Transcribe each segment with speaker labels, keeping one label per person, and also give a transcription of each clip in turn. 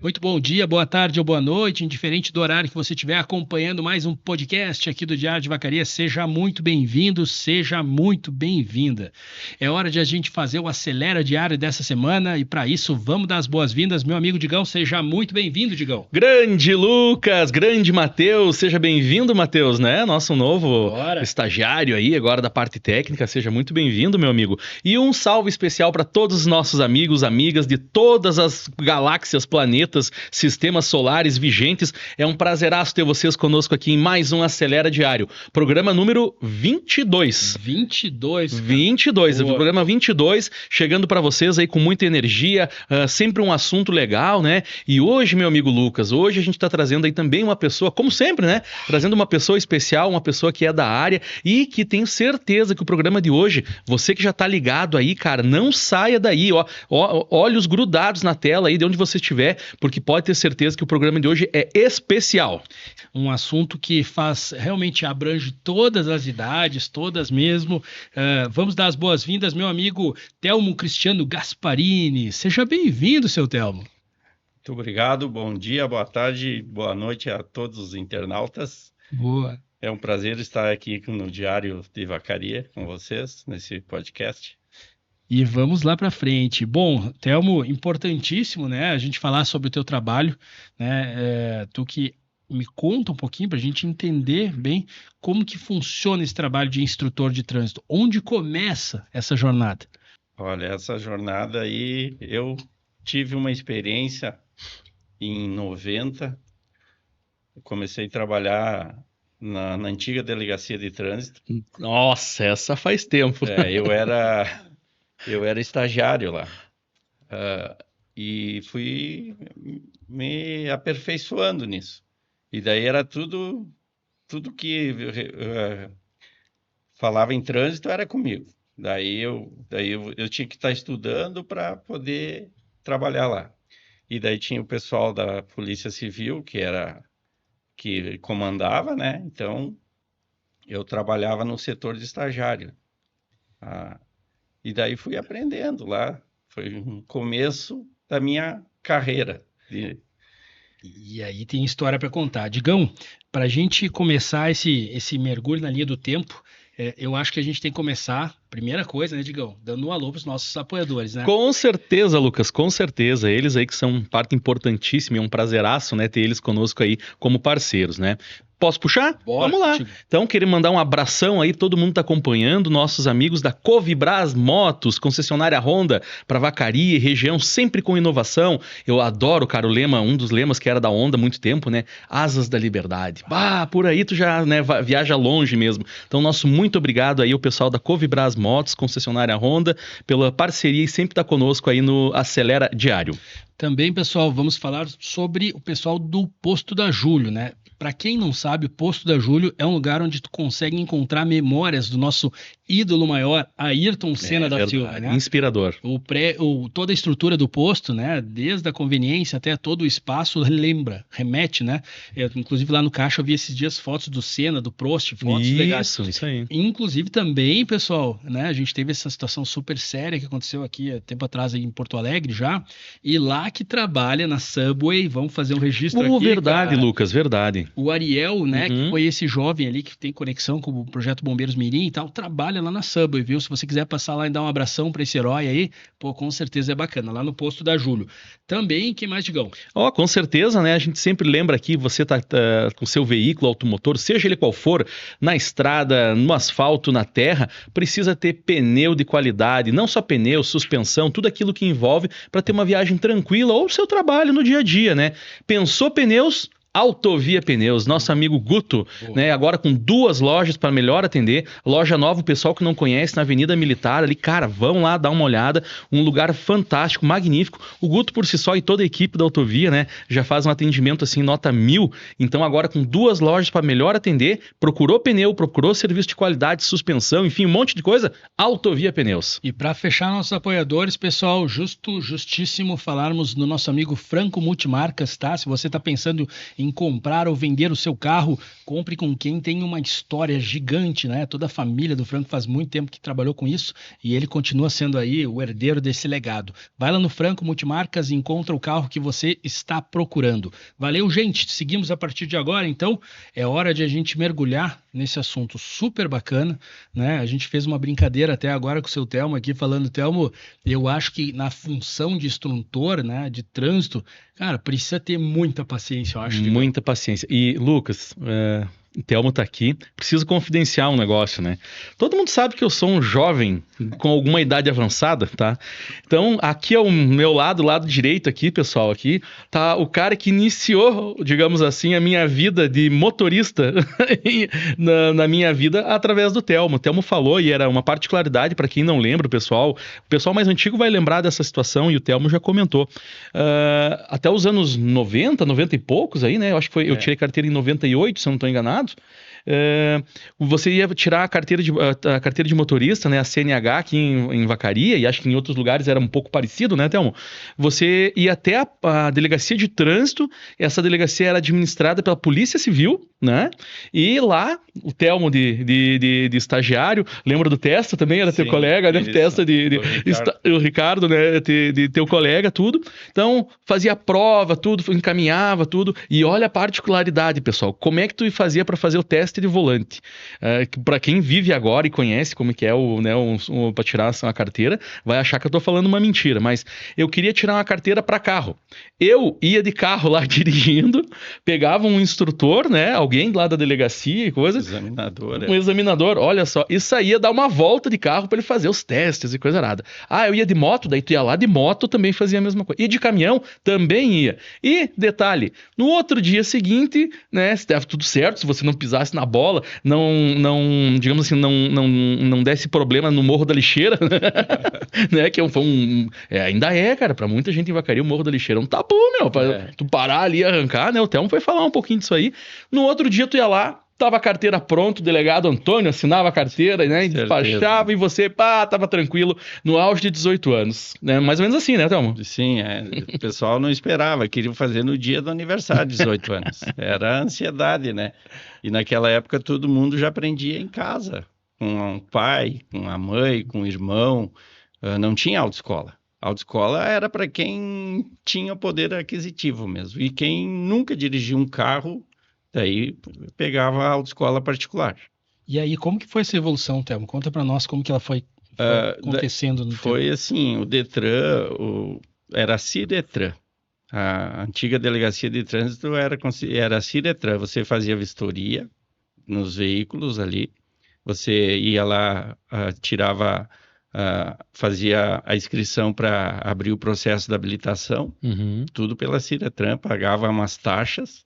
Speaker 1: Muito bom dia, boa tarde ou boa noite, indiferente do horário que você estiver acompanhando mais um podcast aqui do Diário de Vacaria. Seja muito bem-vindo, seja muito bem-vinda. É hora de a gente fazer o Acelera Diário dessa semana e para isso vamos dar as boas-vindas. Meu amigo Digão, seja muito bem-vindo, Digão.
Speaker 2: Grande Lucas, grande Matheus, seja bem-vindo, Matheus, né? Nosso novo estagiário aí, agora da parte técnica, seja muito bem-vindo, meu amigo. E um salve especial para todos os nossos amigos, amigas de todas as galáxias, planetas, sistemas solares vigentes. É um prazeraço ter vocês conosco aqui em mais um Acelera Diário. Programa número 22.
Speaker 1: 22.
Speaker 2: 22, o programa 22, chegando para vocês aí com muita energia, sempre um assunto legal, né? E hoje, meu amigo Lucas, hoje a gente tá trazendo aí também uma pessoa, como sempre, né? Trazendo uma pessoa especial, uma pessoa que é da área e que tenho certeza que o programa de hoje, você que já tá ligado aí, cara, não saia daí, ó, olhos grudados na tela aí de onde você estiver, porque pode ter certeza que o programa de hoje é especial.
Speaker 1: Um assunto que realmente abrange todas as idades, todas mesmo. Vamos dar as boas-vindas, meu amigo Telmo Cristiano Gasparini. Seja bem-vindo, seu Telmo.
Speaker 3: Muito obrigado, bom dia, boa tarde, boa noite a todos os internautas.
Speaker 1: Boa.
Speaker 3: É um prazer estar aqui no Diário de Vacaria com vocês, nesse podcast.
Speaker 1: E vamos lá para frente. Bom, Telmo, importantíssimo, né, a gente falar sobre o teu trabalho, né, tu que me conta um pouquinho para a gente entender bem como que funciona esse trabalho de instrutor de trânsito. Onde começa essa jornada?
Speaker 3: Olha, essa jornada aí, eu tive uma experiência em 90, eu comecei a trabalhar na antiga delegacia de trânsito.
Speaker 2: Nossa, essa faz tempo.
Speaker 3: Eu era estagiário lá e fui me aperfeiçoando nisso. E daí era tudo que falava em trânsito era comigo. Daí eu tinha que estar estudando para poder trabalhar lá. E daí tinha o pessoal da Polícia Civil, que comandava, né? Então, eu trabalhava no setor de estagiário. E daí fui aprendendo lá. Foi um começo da minha carreira.
Speaker 1: E aí tem história para contar. Digão, para a gente começar esse mergulho na linha do tempo, eu acho que a gente tem que começar, primeira coisa, né, Digão? Dando um alô para os nossos apoiadores, né?
Speaker 2: Com certeza, Lucas, com certeza. Eles aí que são parte importantíssima e um prazeraço, né, ter eles conosco aí como parceiros, né? Posso puxar?
Speaker 1: Bora,
Speaker 2: vamos lá. Então, queria mandar um abração aí, todo mundo tá acompanhando, nossos amigos da Covibras Motos, concessionária Honda para Vacaria e região, sempre com inovação. Eu adoro, cara, o lema, um dos lemas que era da Honda há muito tempo, né? Asas da Liberdade. Por aí tu já, né, viaja longe mesmo. Então, nosso muito obrigado aí ao pessoal da Covibras Motos, concessionária Honda, pela parceria e sempre tá conosco aí no Acelera Diário.
Speaker 1: Também, pessoal, vamos falar sobre o pessoal do Posto da Júlio, né? Para quem não sabe, o Posto da Júlio é um lugar onde tu consegue encontrar memórias do nosso ídolo maior, Ayrton Senna da Silva, né?
Speaker 2: Inspirador.
Speaker 1: Toda a estrutura do posto, né? Desde a conveniência até todo o espaço remete, né? Inclusive lá no caixa eu vi esses dias fotos do Senna, do Prost, fotos legais.
Speaker 2: Isso aí.
Speaker 1: Inclusive também, pessoal, né? A gente teve essa situação super séria que aconteceu aqui há tempo atrás aí em Porto Alegre já, e lá que trabalha na Subway, vamos fazer um registro aqui.
Speaker 2: Verdade, cara. Lucas, verdade.
Speaker 1: O Ariel, né, que foi esse jovem ali que tem conexão com o Projeto Bombeiros Mirim e tal, trabalha lá na Subway, viu? Se você quiser passar lá e dar um abração para esse herói aí, pô, com certeza é bacana, lá no Posto da Júlio. Também, quem mais, Digão?
Speaker 2: Com certeza, né? A gente sempre lembra aqui, você tá com seu veículo automotor, seja ele qual for, na estrada, no asfalto, na terra, precisa ter pneu de qualidade, não só pneu, suspensão, tudo aquilo que envolve para ter uma viagem tranquila ou seu trabalho no dia a dia, né? Pensou pneus? Autovia Pneus, nosso amigo Guto, né, agora com 2 lojas para melhor atender, loja nova, o pessoal que não conhece, na Avenida Militar ali, cara, vão lá dar uma olhada, um lugar fantástico, magnífico. O Guto por si só e toda a equipe da Autovia, né, já faz um atendimento assim, nota 1000, então agora com 2 lojas para melhor atender, procurou pneu, procurou serviço de qualidade, suspensão, enfim, um monte de coisa, Autovia Pneus.
Speaker 1: E para fechar nossos apoiadores, pessoal, justíssimo falarmos do nosso amigo Franco Multimarcas, tá? Se você tá pensando em em comprar ou vender o seu carro, compre com quem tem uma história gigante, né? Toda a família do Franco faz muito tempo que trabalhou com isso e ele continua sendo aí o herdeiro desse legado. Vai lá no Franco Multimarcas e encontra o carro que você está procurando. Valeu, gente. Seguimos a partir de agora, então é hora de a gente mergulhar nesse assunto super bacana, né? A gente fez uma brincadeira até agora com o seu Telmo aqui, falando, Telmo, eu acho que na função de instrutor, né, de trânsito, cara, precisa ter muita paciência, eu acho.
Speaker 2: Muita paciência. E, Lucas, o Telmo tá aqui, preciso confidenciar um negócio, né? Todo mundo sabe que eu sou um jovem com alguma idade avançada, tá? Então, aqui ao meu lado direito aqui, pessoal, aqui, tá o cara que iniciou, digamos assim, a minha vida de motorista na minha vida através do Telmo. O Telmo falou, e era uma particularidade para quem não lembra, o pessoal mais antigo vai lembrar dessa situação, e o Telmo já comentou. Até os anos 90 e poucos aí, né? Eu acho que eu tirei carteira em 98, se eu não estou enganado. Você ia tirar a carteira de motorista, né, a CNH aqui em Vacaria, e acho que em outros lugares era um pouco parecido, né, Telmo? Você ia até a delegacia de trânsito, essa delegacia era administrada pela Polícia Civil, né? E lá, o Telmo de estagiário, lembra do Testa também? Era teu colega, né? Testa o Ricardo, né? De teu colega, tudo. Então, fazia prova, tudo, encaminhava tudo. E olha a particularidade, pessoal. Como é que tu fazia para fazer o teste de volante? Para quem vive agora e conhece como que é para tirar uma carteira, vai achar que eu tô falando uma mentira. Mas eu queria tirar uma carteira para carro. Eu ia de carro lá dirigindo, pegava um instrutor, né? Alguém lá da delegacia e coisa. Um examinador, olha só. E saía dar uma volta de carro para ele fazer os testes e coisa nada. Eu ia de moto, daí tu ia lá de moto, também fazia a mesma coisa. E de caminhão, também ia. E, detalhe, no outro dia seguinte, né, se estava tudo certo, se você não pisasse na bola, digamos assim, não desse problema no Morro da Lixeira, né, que ainda cara, pra muita gente em Vacaria, o Morro da Lixeira é um tabu, meu, pra tu parar ali e arrancar, né, o Telmo foi falar um pouquinho disso aí. No outro dia tu ia lá, tava a carteira pronta, o delegado Antônio assinava a carteira, né, e despachava, e você, tava tranquilo, no auge de 18 anos, né, mais ou menos assim, né, Telmo?
Speaker 3: Sim, o pessoal não esperava, queria fazer no dia do aniversário, 18 anos, era ansiedade, né, e naquela época todo mundo já aprendia em casa, com o pai, com a mãe, com o irmão, não tinha autoescola. A autoescola era para quem tinha poder aquisitivo mesmo, e quem nunca dirigiu um carro, daí pegava a autoescola particular.
Speaker 1: E aí, como que foi essa evolução, Telmo? Conta para nós como que ela foi acontecendo.
Speaker 3: Foi assim, o Detran, era a Ciretran. A antiga delegacia de trânsito era a Ciretran. Você fazia vistoria nos veículos ali, você ia lá, fazia a inscrição para abrir o processo da habilitação, tudo pela Ciretran, pagava umas taxas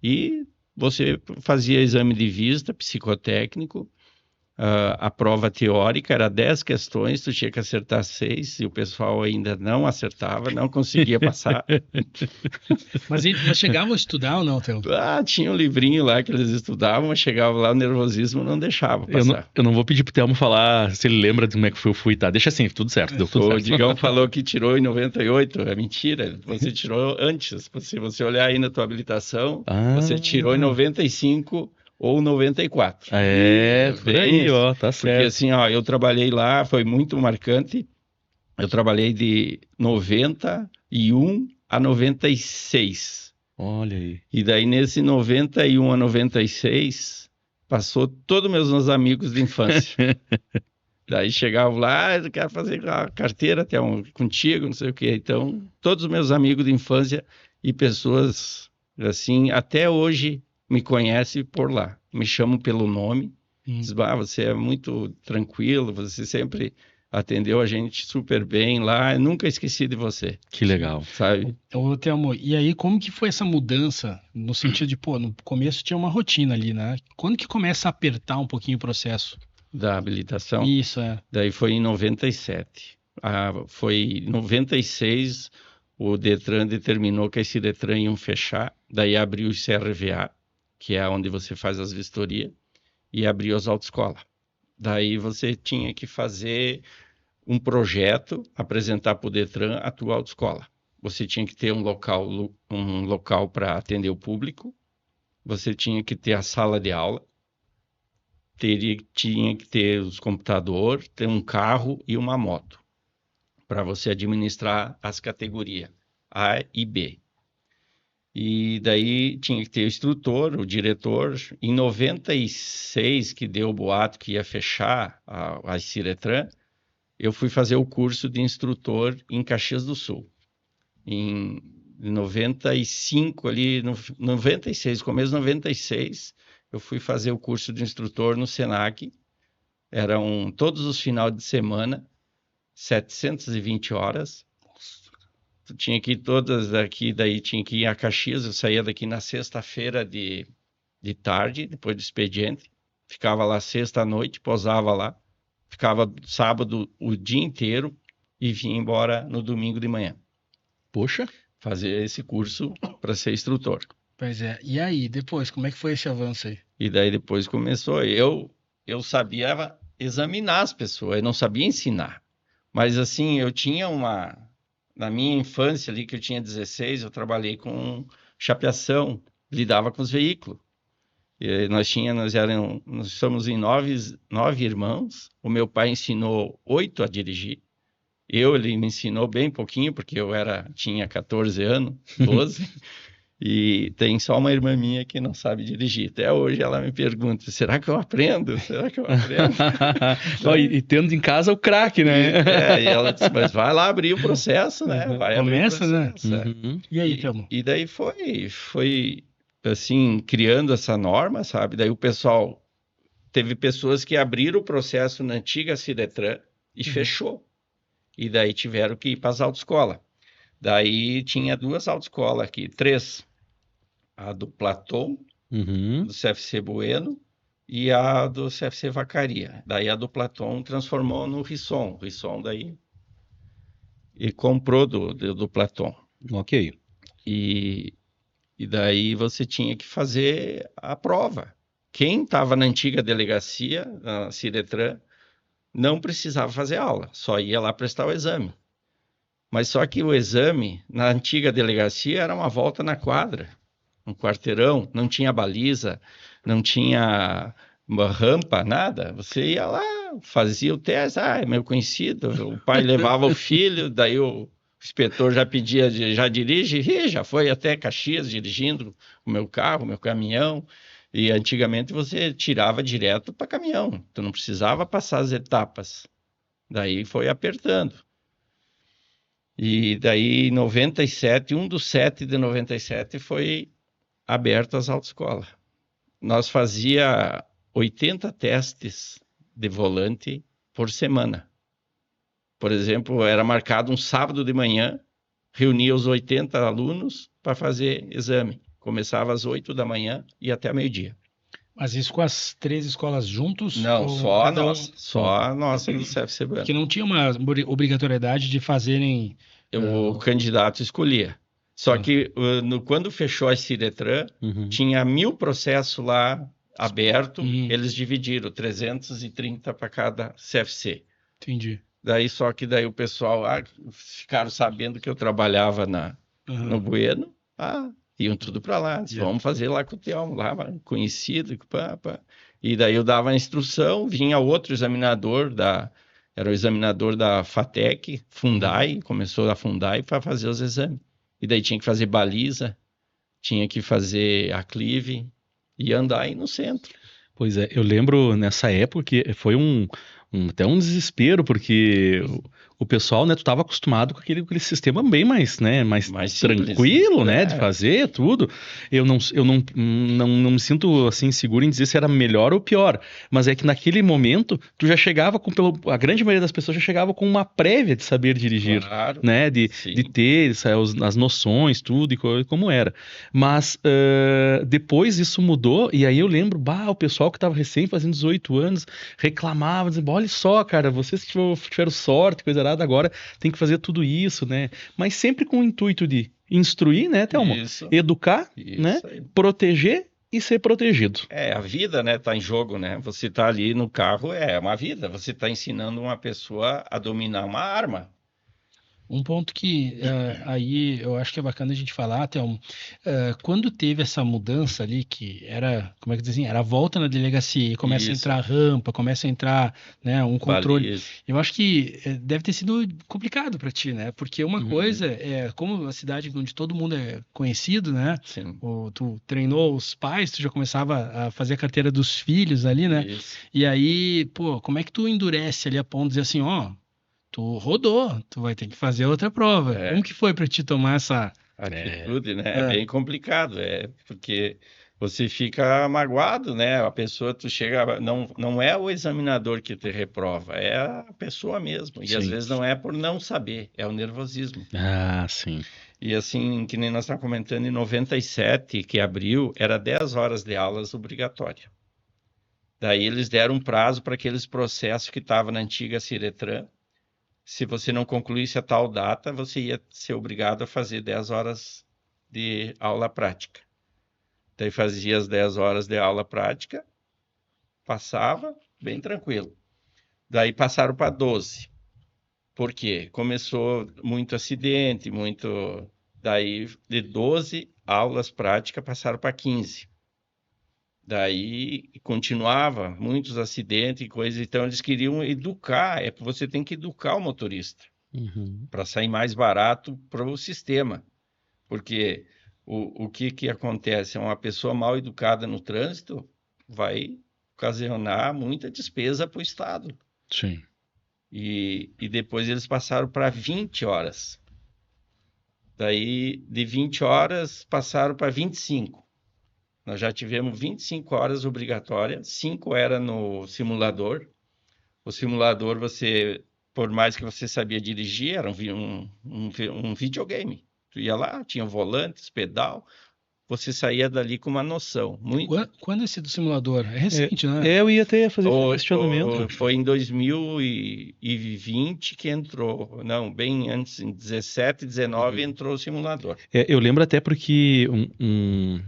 Speaker 3: e você fazia exame de vista, psicotécnico, a prova teórica era 10 questões, tu tinha que acertar 6 e o pessoal ainda não acertava, não conseguia passar.
Speaker 1: Mas chegavam a estudar ou não, Telmo?
Speaker 3: Tinha um livrinho lá que eles estudavam, mas chegava lá, o nervosismo não deixava passar.
Speaker 2: Eu não vou pedir pro Telmo falar se ele lembra de como é que eu fui, tá? Deixa assim, tudo certo, deu tudo certo.
Speaker 3: O Digão falou que tirou em 98, é mentira, você tirou antes. Se você olhar aí na tua habilitação, você tirou em 95 ou 94.
Speaker 2: Por aí, ó, tá certo.
Speaker 3: Porque assim, ó, eu trabalhei lá, foi muito marcante. Eu trabalhei de 91 a 96.
Speaker 2: Olha aí.
Speaker 3: E daí, nesse 91 a 96, passou todos meus amigos de infância. Daí chegavam lá, eu quero fazer a carteira até contigo, não sei o quê. Então, todos os meus amigos de infância e pessoas, assim, até hoje me conhecem por lá. Me chamam pelo nome. Diz, você é muito tranquilo, você sempre atendeu a gente super bem lá, eu nunca esqueci de você.
Speaker 2: Que legal.
Speaker 3: Sabe?
Speaker 1: Ô, Telmo, e aí como que foi essa mudança, no sentido de, no começo tinha uma rotina ali, né? Quando que começa a apertar um pouquinho o processo?
Speaker 3: Da habilitação?
Speaker 1: Isso,
Speaker 3: Daí foi em 97. Foi em 96, o Detran determinou que esse Detran iam fechar, daí abriu o CRVA, que é onde você faz as vistorias, e abriu as autoescolas. Daí você tinha que fazer um projeto, apresentar para o Detran a tua autoescola. Você tinha que ter um local para atender o público, você tinha que ter a sala de aula, tinha que ter os computadores, ter um carro e uma moto, para você administrar as categorias A e B. E daí tinha que ter o instrutor, o diretor. Em 96, que deu o boato que ia fechar a Ciretran, eu fui fazer o curso de instrutor em Caxias do Sul. Em 95, ali, no 96, começo de 96, eu fui fazer o curso de instrutor no Senac. Eram todos os finais de semana, 720 horas. Tu tinha que ir todas daqui, daí tinha que ir a Caxias. Eu saía daqui na sexta-feira de tarde, depois do expediente. Ficava lá sexta à noite, posava lá. Ficava sábado o dia inteiro e vinha embora no domingo de manhã.
Speaker 2: Poxa.
Speaker 3: Fazer esse curso para ser instrutor.
Speaker 1: Pois é. E aí, depois, como é que foi esse avanço aí?
Speaker 3: E daí depois começou. Eu sabia examinar as pessoas, eu não sabia ensinar. Mas assim, eu tinha na minha infância ali, que eu tinha 16, eu trabalhei com chapeação, lidava com os veículos. E nós somos em nove irmãos. O meu pai ensinou 8 a dirigir. Ele me ensinou bem pouquinho, porque eu tinha 14 anos, 12. E tem só uma irmã minha que não sabe dirigir. Até hoje ela me pergunta, será que eu aprendo? Será que eu aprendo?
Speaker 2: E tendo em casa o craque, né?
Speaker 3: E ela disse, mas vai lá abrir o processo, né? Vai
Speaker 1: Começa,
Speaker 3: abrir o processo,
Speaker 1: né? Uhum. E aí, Thelmo?
Speaker 3: E daí foi assim, criando essa norma, sabe? Daí o pessoal, teve pessoas que abriram o processo na antiga Ciretran e fechou. E daí tiveram que ir para as autoescolas. Daí tinha 2 autoescolas aqui, 3. A do Platon, do CFC Bueno, e a do CFC Vacaria. Daí a do Platon transformou no Risson. O Risson daí e comprou do Platon.
Speaker 2: Ok.
Speaker 3: E daí você tinha que fazer a prova. Quem estava na antiga delegacia, na Ciretran, não precisava fazer aula, só ia lá prestar o exame. Mas só que o exame, na antiga delegacia, era uma volta na quadra, um quarteirão, não tinha baliza, não tinha uma rampa, nada. Você ia lá, fazia o teste, é meu conhecido, o pai levava o filho, daí o inspetor já pedia, já dirige, e já foi até Caxias dirigindo o meu carro, o meu caminhão. E antigamente você tirava direto para caminhão, tu não precisava passar as etapas. Daí foi apertando. E daí, em 97, 1/7 de 97, foi aberto as autoescolas. Nós fazia 80 testes de volante por semana. Por exemplo, era marcado um sábado de manhã, reunia os 80 alunos para fazer exame. Começava às 8 da manhã e até meio-dia.
Speaker 1: Mas isso com as 3 escolas juntos?
Speaker 3: Não, só a nossa. Só a nossa do CFC Bueno.
Speaker 1: Porque não tinha uma obrigatoriedade de fazerem...
Speaker 3: O candidato escolhia. Só que quando fechou a Ciretran, tinha 1000 processos lá aberto, eles dividiram 330 para cada CFC.
Speaker 1: Entendi.
Speaker 3: Daí o pessoal ficaram sabendo que eu trabalhava no Bueno, iam tudo para lá. Disse, vamos fazer lá com o Thelmo, lá, conhecido. E daí eu dava a instrução, vinha outro examinador era o examinador da FATEC, Fundai, começou da Fundai para fazer os exames. E daí tinha que fazer baliza, tinha que fazer aclive e andar aí no centro.
Speaker 2: Pois é, eu lembro nessa época que foi até um desespero, porque o pessoal, né, tu estava acostumado com aquele sistema bem mais, né, mais tranquilo, simples, né, de fazer tudo. Eu não me sinto assim seguro em dizer se era melhor ou pior, mas é que naquele momento tu já chegava a grande maioria das pessoas já chegava com uma prévia de saber dirigir, claro, né, de ter as noções, tudo e como era. Mas depois isso mudou e aí eu lembro, o pessoal que estava recém fazendo 18 anos reclamava, dizendo, olha só, cara, vocês tiveram sorte, coisa errada, agora tem que fazer tudo isso, né? Mas sempre com o intuito de instruir, né, Thelmo? Educar, né? Aí. Proteger e ser protegido.
Speaker 3: A vida, né, tá em jogo, né? Você tá ali no carro, é uma vida. Você tá ensinando uma pessoa a dominar uma arma.
Speaker 1: Um ponto que aí eu acho que é bacana a gente falar, Thelmo, quando teve essa mudança ali, que era, como é que dizem, era a volta na delegacia, e começa a
Speaker 3: Isso,
Speaker 1: entrar rampa, começa a entrar, né, um controle,
Speaker 3: baliza.
Speaker 1: eu acho que deve ter sido complicado para ti, né? Porque uma
Speaker 3: Uhum.
Speaker 1: coisa é, como a cidade onde todo mundo é conhecido, né?
Speaker 3: Sim,
Speaker 1: Tu treinou os pais, tu já começava a fazer a carteira dos filhos ali, né?
Speaker 3: isso.
Speaker 1: E aí, pô, como é que tu endurece ali a ponto de dizer assim, ó, tu rodou, tu vai ter que fazer outra prova. Como
Speaker 3: É,
Speaker 1: que foi pra ti tomar essa.
Speaker 2: É,
Speaker 3: atitude, né? É
Speaker 1: É,
Speaker 3: bem complicado, porque você fica magoado, né? A pessoa, tu chega, não é o examinador que te reprova, é a pessoa mesmo. E às
Speaker 2: sim.
Speaker 3: vezes não é por não saber, é o nervosismo.
Speaker 2: Ah, sim.
Speaker 3: E assim, que nem nós estávamos comentando, em 97, que abriu, era 10 horas de aulas obrigatória. Daí eles deram um prazo para aqueles processos que estavam na antiga Ciretran. Se você não concluísse a tal data, você ia ser obrigado a fazer 10 horas de aula prática. Daí fazia as 10 horas de aula prática, passava, bem tranquilo. Daí passaram para 12. Por quê? Começou muito acidente, muito. Daí de 12 aulas práticas passaram para 15. Daí continuava muitos acidentes e coisas, então eles queriam educar, você tem que educar o motorista
Speaker 2: Uhum.
Speaker 3: para sair mais barato para o sistema, porque o que acontece? Uma pessoa mal educada no trânsito vai ocasionar muita despesa para o Estado.
Speaker 2: Sim.
Speaker 3: E depois eles passaram para 20 horas. Daí, de 20 horas, passaram para 25. Nós já tivemos 25 horas obrigatórias, 5 era no simulador. O simulador, você, por mais que você sabia dirigir, era um videogame. Tu ia lá, tinha volantes, pedal, você saía dali com uma noção. Muito,
Speaker 1: quando esse do simulador? É
Speaker 2: É,
Speaker 1: recente, né?
Speaker 2: eu ia até fazer esse questionamento.
Speaker 3: foi em 2020 que entrou, não, bem antes, em 17, 19
Speaker 2: Uhum.
Speaker 3: entrou o simulador.
Speaker 2: Eu lembro até porque um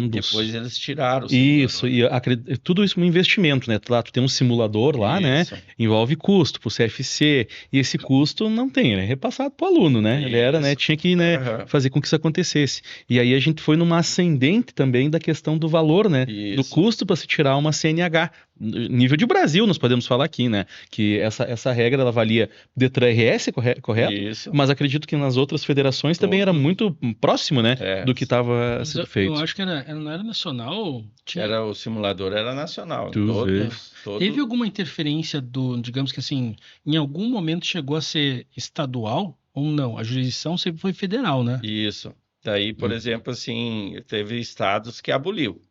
Speaker 3: Depois
Speaker 2: dos.
Speaker 3: eles tiraram o
Speaker 2: Isso,
Speaker 3: simulador.
Speaker 2: e tudo isso é um investimento, né? Lá tu tem um simulador lá, né?
Speaker 3: Isso,
Speaker 2: Envolve custo pro CFC, e esse custo não tem, ele é repassado pro aluno, né? Ele era, né?
Speaker 3: isso.
Speaker 2: Tinha que, né,
Speaker 3: Aham,
Speaker 2: fazer com que isso acontecesse. E aí a gente foi numa ascendente também da questão do valor, né? Do
Speaker 3: isso,
Speaker 2: custo para se tirar uma CNH. Nível de Brasil, nós podemos falar aqui, né? Que essa regra ela valia Detran RS, correto?
Speaker 3: isso.
Speaker 2: Mas acredito que nas outras federações também era
Speaker 3: Todo,
Speaker 2: muito próximo, né?
Speaker 3: é,
Speaker 2: Do que estava
Speaker 1: Mas
Speaker 2: sendo
Speaker 1: eu
Speaker 2: feito.
Speaker 1: acho que não era nacional. Tinha,
Speaker 3: o simulador era nacional,
Speaker 2: Tu vê.
Speaker 1: teve
Speaker 3: todo,
Speaker 1: alguma interferência digamos que assim, em algum momento chegou a ser estadual ou não? A jurisdição sempre foi federal, né?
Speaker 3: isso. Daí, por
Speaker 2: Hum.
Speaker 3: exemplo, assim, teve estados que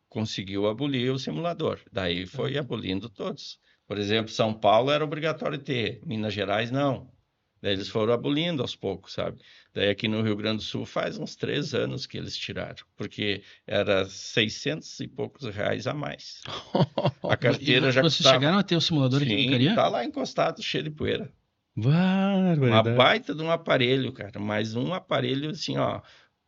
Speaker 3: conseguiu abolir o simulador. Daí foi abolindo todos. Por exemplo, São Paulo era obrigatório ter, Minas Gerais não. Daí eles foram abolindo aos poucos, sabe? Daí aqui no Rio Grande do Sul faz uns 3 anos que eles tiraram, porque era 600 e poucos reais a mais. A
Speaker 1: E
Speaker 3: carteira já
Speaker 1: vocês
Speaker 3: custava.
Speaker 1: chegaram a ter o simulador aqui em
Speaker 3: Sim,
Speaker 1: Vacaria?
Speaker 3: tá lá encostado, cheio de poeira. Uma
Speaker 2: Barbaridade.
Speaker 3: baita de um aparelho, cara. Mas um aparelho assim, ó,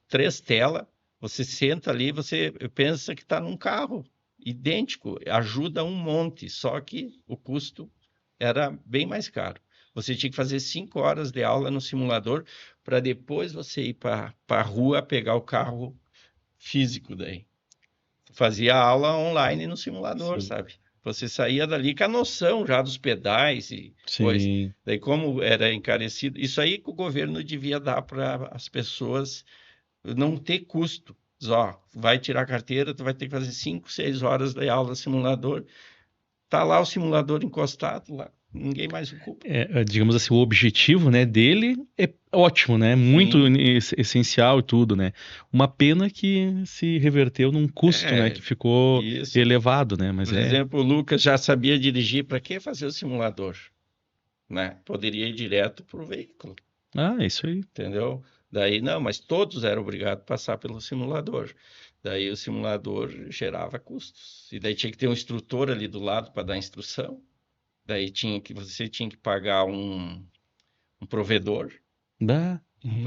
Speaker 3: 3 telas. Você senta ali, você pensa que está num carro idêntico. Ajuda um monte, só que o custo era bem mais caro. Você tinha que fazer 5 horas de aula no simulador para depois você ir para a rua pegar o carro físico daí. Fazia aula online no simulador,
Speaker 2: Sim.
Speaker 3: sabe? Você saía dali com a noção já dos pedais e coisa.
Speaker 2: Sim.
Speaker 3: Daí, como era encarecido, isso aí que o governo devia dar para as pessoas não ter custo. Diz, ó, vai tirar a carteira, tu vai ter que fazer 5, 6 horas de aula simulador. Tá lá o simulador encostado lá, ninguém mais ocupa.
Speaker 2: Digamos assim, o objetivo, né, dele é ótimo, né? Muito
Speaker 3: Sim,
Speaker 2: essencial e tudo, né? Uma pena que se reverteu num custo, né,
Speaker 3: é
Speaker 2: que ficou
Speaker 3: isso.
Speaker 2: elevado, né? Mas
Speaker 3: Por exemplo, o Lucas já sabia dirigir, para que fazer o simulador? Né? Poderia ir direto para o veículo.
Speaker 2: É isso aí.
Speaker 3: Entendeu? Daí não, mas todos eram obrigados a passar pelo simulador. Daí o simulador gerava custos. E daí tinha que ter um instrutor ali do lado para dar instrução. Daí você tinha que pagar um provedor,
Speaker 2: Dá.
Speaker 1: Uhum.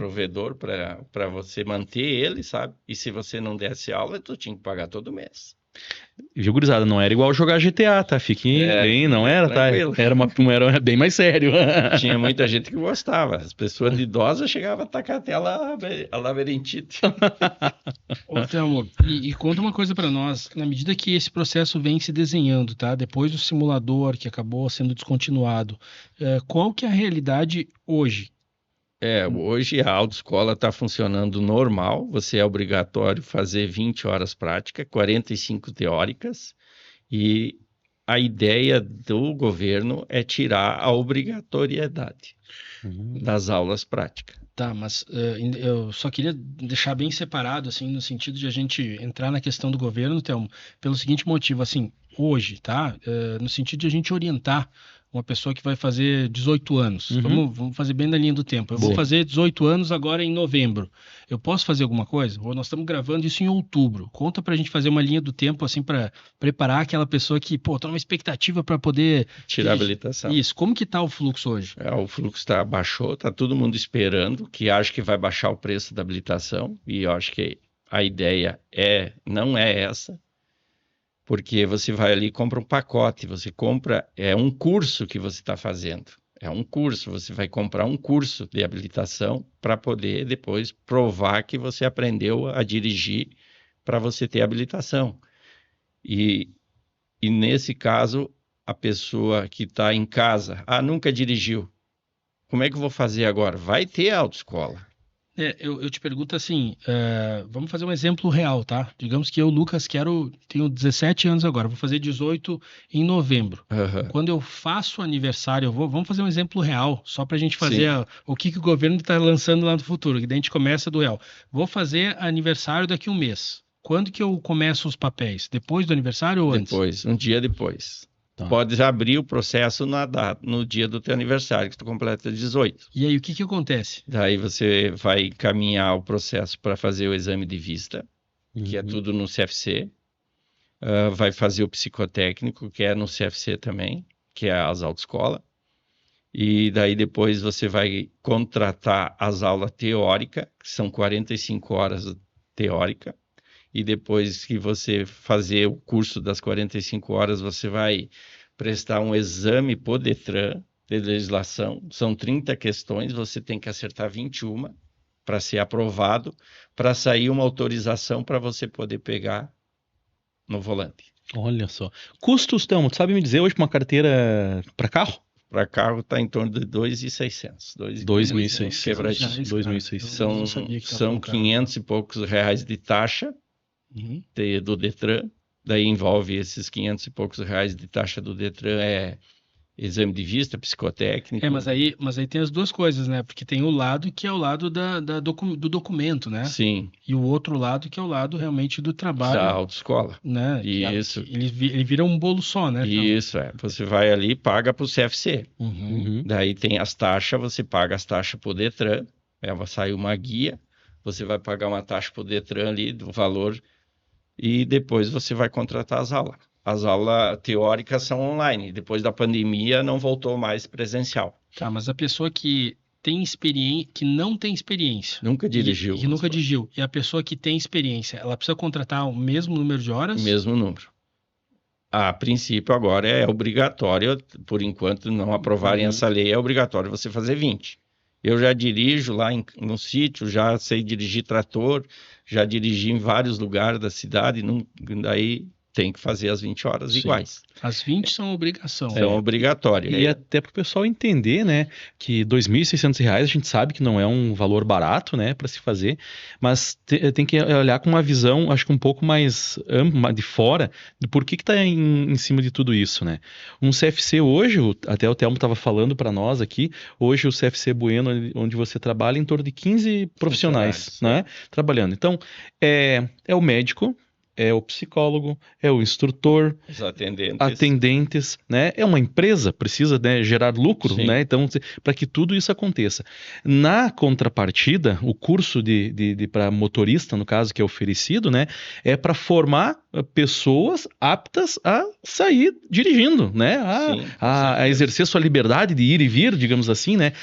Speaker 3: para você manter ele, sabe? E se você não desse aula, tu tinha que pagar todo mês.
Speaker 2: Viu, gurizada? Não era igual jogar GTA, tá? Fiquem bem, não era,
Speaker 3: tranquilo.
Speaker 2: tá? Era bem mais sério.
Speaker 3: Tinha muita gente que gostava. As pessoas de idosas chegavam a tacar até a labirintite.
Speaker 1: Ô, Thelmo, e conta uma coisa para nós, na medida que esse processo vem se desenhando, tá? Depois do simulador que acabou sendo descontinuado, qual que é a realidade hoje?
Speaker 3: Hoje a autoescola está funcionando normal. Você é obrigatório fazer 20 horas práticas, 45 teóricas. E a ideia do governo é tirar a obrigatoriedade das aulas práticas.
Speaker 1: Tá, mas eu só queria deixar bem separado, assim, no sentido de a gente entrar na questão do governo, Thelmo, pelo seguinte motivo, assim, hoje, tá? No sentido de a gente orientar uma pessoa que vai fazer 18 anos. Vamos fazer bem na linha do tempo. Eu vou fazer 18 anos agora em novembro. Eu posso fazer alguma coisa? Ou nós estamos gravando isso em outubro. Conta pra gente fazer uma linha do tempo, assim, para preparar aquela pessoa que, pô, tá numa expectativa para poder...
Speaker 3: Tirar a habilitação.
Speaker 1: Isso. Como que tá o fluxo hoje?
Speaker 3: O fluxo baixou, tá todo mundo esperando, que acha que vai baixar o preço da habilitação, e eu acho que a ideia não é essa, porque você vai ali e compra um pacote, você compra, um curso que você está fazendo, é um curso, você vai comprar um curso de habilitação para poder depois provar que você aprendeu a dirigir para você ter habilitação. E nesse caso, a pessoa que está em casa, nunca dirigiu, como é que eu vou fazer agora? Vai ter autoescola.
Speaker 1: Eu te pergunto assim, vamos fazer um exemplo real, tá? Digamos que eu, Lucas, tenho 17 anos agora, vou fazer 18 em novembro. Quando eu faço aniversário, vamos fazer um exemplo real, só pra gente fazer o que o governo está lançando lá no futuro, que daí a gente começa do real. Vou fazer aniversário daqui a um mês. Quando que eu começo os papéis? Depois do aniversário ou antes?
Speaker 3: Depois, um dia depois.
Speaker 2: Tá.
Speaker 3: Pode abrir o processo no dia do teu aniversário, que tu completa 18.
Speaker 1: E aí, o que acontece?
Speaker 3: Daí você vai encaminhar o processo para fazer o exame de vista, que é tudo no CFC. Vai fazer o psicotécnico, que é no CFC também, que é as autoescolas. E daí depois você vai contratar as aulas teóricas, que são 45 horas teórica. E depois que você fazer o curso das 45 horas, você vai prestar um exame por Detran de legislação. São 30 questões, você tem que acertar 21 para ser aprovado, para sair uma autorização para você poder pegar no volante.
Speaker 2: Olha só. Custos, Thelmo, tu sabe me dizer hoje uma carteira para carro?
Speaker 3: Para carro está em torno de 2.600.
Speaker 2: 2.600.
Speaker 3: Quebradinho.
Speaker 2: 2.600.
Speaker 3: São 500 e poucos reais de taxa do Detran. Daí envolve esses 500 e poucos reais de taxa do Detran, exame de vista, psicotécnico.
Speaker 1: Mas aí tem as duas coisas, né? Porque tem o lado que é o lado do documento, né?
Speaker 3: Sim.
Speaker 1: E o outro lado que é o lado realmente do trabalho.
Speaker 3: Da autoescola.
Speaker 1: Né?
Speaker 3: Isso.
Speaker 1: Ele vira um bolo só, né?
Speaker 3: Isso, Você vai ali e paga para o CFC. Daí tem as taxas, você paga as taxas por Detran, vai sair uma guia, você vai pagar uma taxa por Detran ali, do valor, e depois você vai contratar as aulas. As aulas teóricas são online. Depois da pandemia, não voltou mais presencial.
Speaker 1: Tá, mas a pessoa que tem experiência, que não tem experiência.
Speaker 3: Nunca dirigiu.
Speaker 1: Que nunca dirigiu. E a pessoa que tem experiência, ela precisa contratar o mesmo número de horas?
Speaker 3: O mesmo número. A princípio, agora é obrigatório, por enquanto não aprovarem essa lei, é obrigatório você fazer 20. Eu já dirijo lá no sítio, já sei dirigir trator, já dirigi em vários lugares da cidade, daí tem que fazer as 20 horas iguais.
Speaker 1: As 20 são obrigação.
Speaker 3: São obrigatórias.
Speaker 2: E até para o pessoal entender, né, que R$ 2.600 a gente sabe que não é um valor barato, né, para se fazer, mas tem que olhar com uma visão, acho que um pouco mais ampla, de fora, do porquê que está em cima de tudo isso, né. Um CFC hoje, até o Thelmo estava falando para nós aqui, hoje o CFC Bueno, onde você trabalha, em torno de 15 profissionais, né, trabalhando. Então, é o médico, é o psicólogo, é o instrutor,
Speaker 3: os
Speaker 2: atendentes, né? É uma empresa, precisa, né, gerar lucro, né? Então, para que tudo isso aconteça. Na contrapartida, o curso para motorista, no caso, que é oferecido, né, é para formar pessoas aptas a sair dirigindo, né? A exercer sua liberdade de ir e vir, digamos assim, né?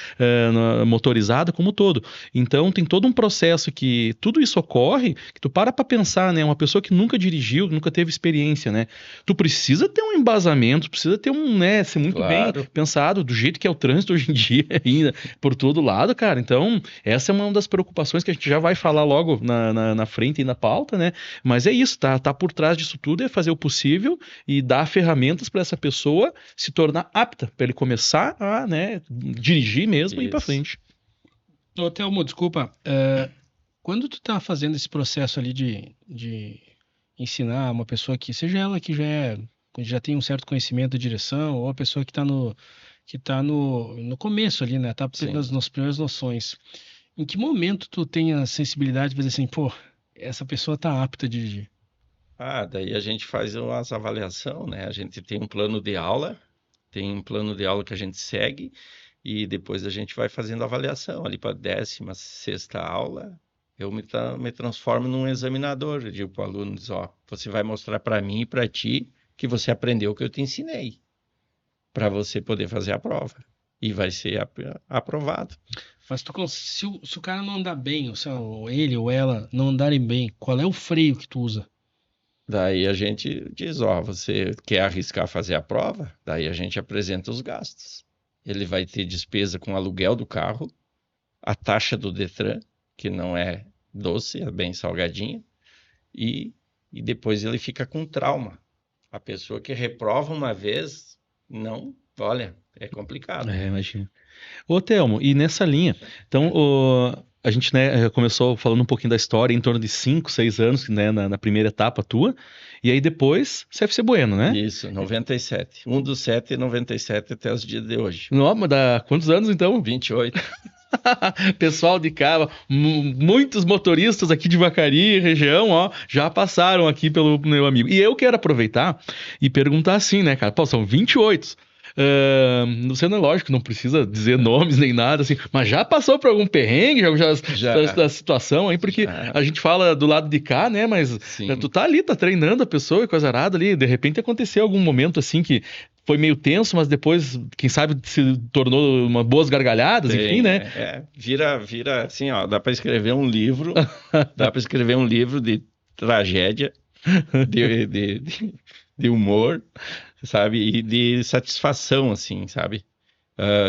Speaker 2: Motorizada como todo. Então, tem todo um processo que tudo isso ocorre, que tu para pensar, né? Uma pessoa que nunca dirigiu, nunca teve experiência, né? Tu precisa ter um embasamento, precisa ter né, ser muito bem pensado, do jeito que é o trânsito hoje em dia, ainda, por todo lado, cara. Então, essa é uma das preocupações que a gente já vai falar logo na frente e na pauta, né? Mas é isso, tá por trás disso tudo, é fazer o possível e dar ferramentas para essa pessoa se tornar apta, para ele começar a, né, dirigir mesmo e ir para frente.
Speaker 1: Ô, Thelmo, desculpa, quando tu tá fazendo esse processo ali de ensinar uma pessoa que, seja ela que já tem um certo conhecimento de direção, ou a pessoa que tá no começo ali, né, tá nas primeiras noções, em que momento tu tem a sensibilidade de dizer assim, pô, essa pessoa tá apta a dirigir?
Speaker 3: Daí a gente faz umas avaliação, né? A gente tem um plano de aula, que a gente segue, e depois a gente vai fazendo avaliação. Ali para a 16ª aula, eu me transformo num examinador. Eu digo para o aluno, você vai mostrar para mim e para ti que você aprendeu o que eu te ensinei, para você poder fazer a prova. E vai ser aprovado.
Speaker 1: Mas se o cara não andar bem, ou ele ou ela não andarem bem, qual é o freio que tu usa?
Speaker 3: Daí a gente diz, você quer arriscar fazer a prova? Daí a gente apresenta os gastos. Ele vai ter despesa com o aluguel do carro, a taxa do Detran, que não é doce, é bem salgadinha, e depois ele fica com trauma. A pessoa que reprova uma vez, olha, é complicado.
Speaker 2: Imagina. Ô, Thelmo, e nessa linha, então, a gente, né, começou falando um pouquinho da história, em torno de 5, 6 anos, né, na primeira etapa tua, e aí depois, CFC Bueno, né?
Speaker 3: Isso, 97. 1/7/97 até os dias de hoje.
Speaker 2: Não, mas dá quantos anos, então?
Speaker 3: 28.
Speaker 2: Pessoal de cá, muitos motoristas aqui de Vacaria, região, já passaram aqui pelo meu amigo. E eu quero aproveitar e perguntar assim, né, cara? Pô, são 28. Sendo lógico, não precisa dizer nomes nem nada, assim, mas já passou por algum perrengue, da situação aí, porque a gente fala do lado de cá, né, mas tu tá ali, tá treinando a pessoa e coisa arada ali, de repente aconteceu algum momento assim que foi meio tenso, mas depois, quem sabe, se tornou uma boas gargalhadas, enfim, né?
Speaker 3: Vira assim, dá para escrever um livro, de tragédia, de humor, sabe, e de satisfação, assim, sabe?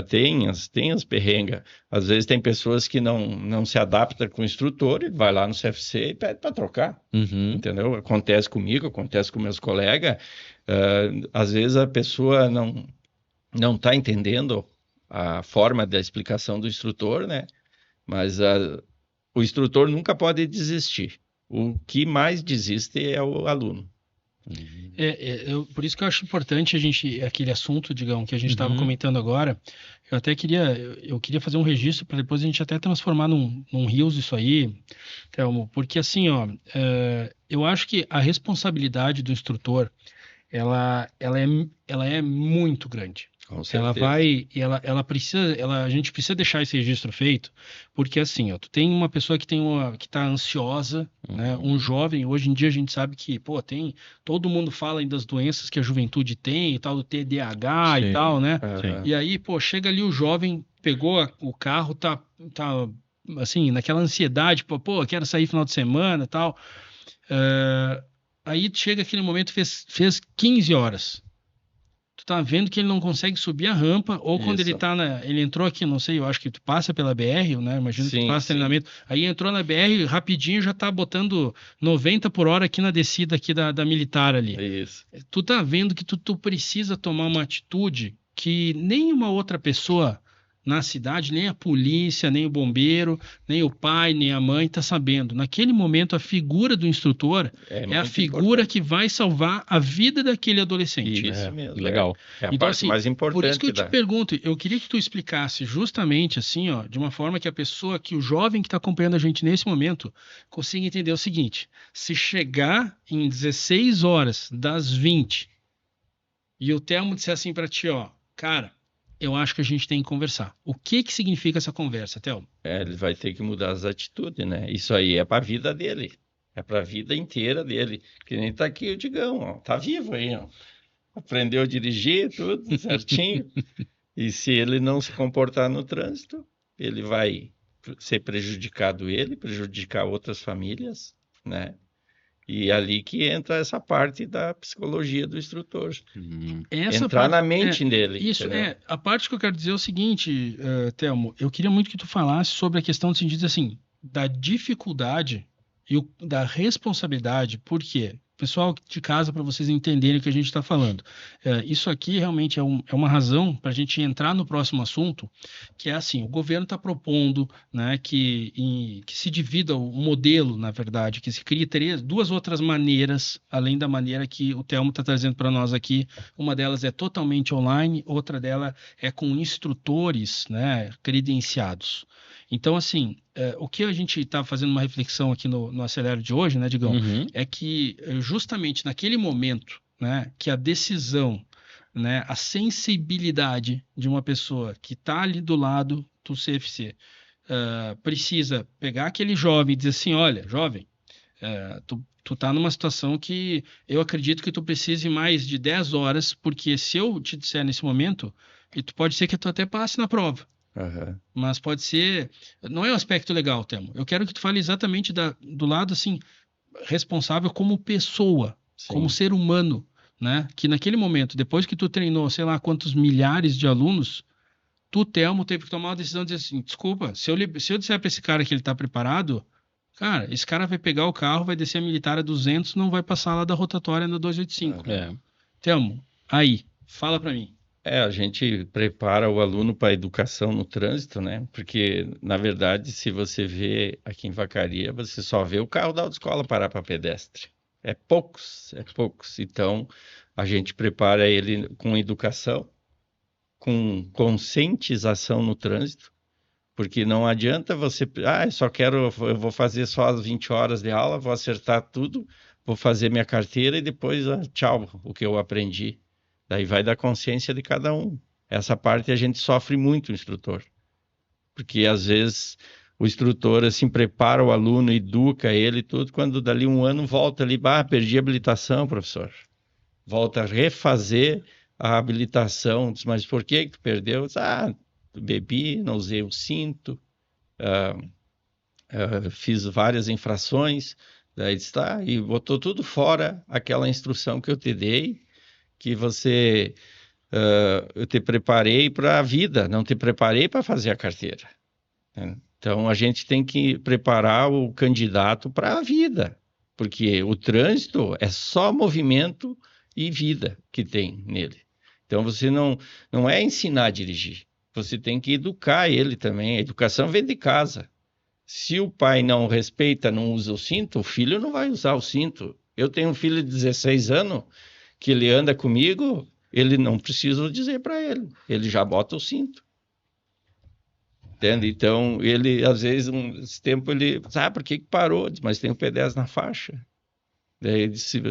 Speaker 3: Tem as perrengas. Às vezes tem pessoas que não se adaptam com o instrutor e vai lá no CFC e pede para trocar, entendeu? Acontece comigo, acontece com meus colegas. Às vezes a pessoa não está entendendo a forma da explicação do instrutor, né? Mas o instrutor nunca pode desistir. O que mais desiste é o aluno.
Speaker 1: Por isso que eu acho importante aquele assunto, Digão, que a gente estava comentando agora. Eu até queria fazer um registro para depois a gente até transformar num Reels isso aí, Thelmo, porque assim, eu acho que a responsabilidade do instrutor, ela é muito grande.
Speaker 3: Com certeza.
Speaker 1: A gente precisa deixar esse registro feito, porque assim, tu tem uma pessoa que tá ansiosa, né? Um jovem, hoje em dia a gente sabe que, todo mundo fala aí das doenças que a juventude tem, e tal, do TDAH e tal, né? E aí, chega ali o jovem, pegou o carro, tá assim, naquela ansiedade, quero sair final de semana e tal. Aí chega aquele momento, fez 15 horas. Tu tá vendo que ele não consegue subir a rampa, ou quando ele entrou aqui, não sei, eu acho que tu passa pela BR, né? Imagina que tu faz treinamento. Aí entrou na BR, rapidinho já tá botando 90 por hora aqui na descida aqui da militar ali.
Speaker 3: Isso.
Speaker 1: Tu tá vendo que tu precisa tomar uma atitude que nenhuma outra pessoa na cidade, nem a polícia, nem o bombeiro, nem o pai, nem a mãe tá sabendo. Naquele momento, a figura do instrutor é a figura que vai salvar a vida daquele adolescente.
Speaker 3: Isso mesmo.
Speaker 2: Legal.
Speaker 3: É a parte mais importante.
Speaker 1: Por isso que eu te pergunto, eu queria que tu explicasse justamente assim, de uma forma que que o jovem que está acompanhando a gente nesse momento, consiga entender o seguinte: se chegar em 16 horas das 20 e o Thelmo disser assim para ti, cara, eu acho que a gente tem que conversar. O que significa essa conversa, Thelmo?
Speaker 3: Ele vai ter que mudar as atitudes, né? Isso aí é para a vida dele. É para a vida inteira dele. Que nem tá aqui o Digão, tá vivo aí, Aprendeu a dirigir, tudo certinho. E se ele não se comportar no trânsito, ele vai ser prejudicar outras famílias, né? E ali que entra essa parte da psicologia do instrutor.
Speaker 1: Essa
Speaker 3: Entrar
Speaker 1: parte,
Speaker 3: na mente dele.
Speaker 1: isso
Speaker 3: entendeu?
Speaker 1: a parte que eu quero dizer é o seguinte, Telmo, eu queria muito que tu falasse sobre a questão do sentido assim, da dificuldade e da responsabilidade, por quê? Pessoal de casa, para vocês entenderem o que a gente está falando. Isso aqui realmente é uma razão para a gente entrar no próximo assunto, que é assim, o governo está propondo, né, que se divida o modelo, na verdade, que se crie duas outras maneiras, além da maneira que o Telmo está trazendo para nós aqui. Uma delas é totalmente online, outra dela é com instrutores, né, credenciados. Então, assim, o que a gente está fazendo uma reflexão aqui no Acelero de hoje, né, Digão,
Speaker 2: Uhum.
Speaker 1: é que justamente naquele momento, né, que a decisão, né, a sensibilidade de uma pessoa que está ali do lado do CFC precisa pegar aquele jovem e dizer assim, olha, jovem, tu tá numa situação que eu acredito que tu precise mais de 10 horas, porque se eu te disser nesse momento, e tu pode ser que tu até passe na prova.
Speaker 3: Aham.
Speaker 1: Mas pode ser. Não é um aspecto legal, Temo. Eu quero que tu fale exatamente do lado assim, responsável como pessoa,
Speaker 3: Sim.
Speaker 1: como ser humano, né? Que naquele momento, depois que tu treinou, sei lá quantos milhares de alunos, tu, Telmo, teve que tomar uma decisão de dizer assim: desculpa, se eu disser para esse cara que ele tá preparado, cara, esse cara vai pegar o carro, vai descer a militar a 200, não vai passar lá da rotatória na 285. Telmo, aí, fala para mim.
Speaker 3: A gente prepara o aluno para a educação no trânsito, né? Porque, na verdade, se você vê aqui em Vacaria, você só vê o carro da autoescola parar para pedestre. É poucos. Então, a gente prepara ele com educação, com conscientização no trânsito, porque não adianta você... eu vou fazer só as 20 horas de aula, vou acertar tudo, vou fazer minha carteira e depois, tchau, o que eu aprendi. Daí vai da consciência de cada um. Essa parte a gente sofre muito, o instrutor. Porque, às vezes, o instrutor, assim, prepara o aluno, educa ele e tudo, quando dali um ano volta ali, perdi a habilitação, professor. Volta a refazer a habilitação. Diz, mas por que tu perdeu? Diz, bebi, não usei o cinto, fiz várias infrações. Daí diz, e botou tudo fora aquela instrução que eu te dei, que eu te preparei para a vida, não te preparei para fazer a carteira. Então, a gente tem que preparar o candidato para a vida, porque o trânsito é só movimento e vida que tem nele. Então, você não é ensinar a dirigir, você tem que educar ele também. A educação vem de casa. Se o pai não respeita, não usa o cinto, o filho não vai usar o cinto. Eu tenho um filho de 16 anos, que ele anda comigo, ele não precisa dizer para ele já bota o cinto. Entende? Então, ele, às vezes, esse tempo, ele sabe por que parou? Diz, mas tem o pedestre na faixa. Daí ele disse,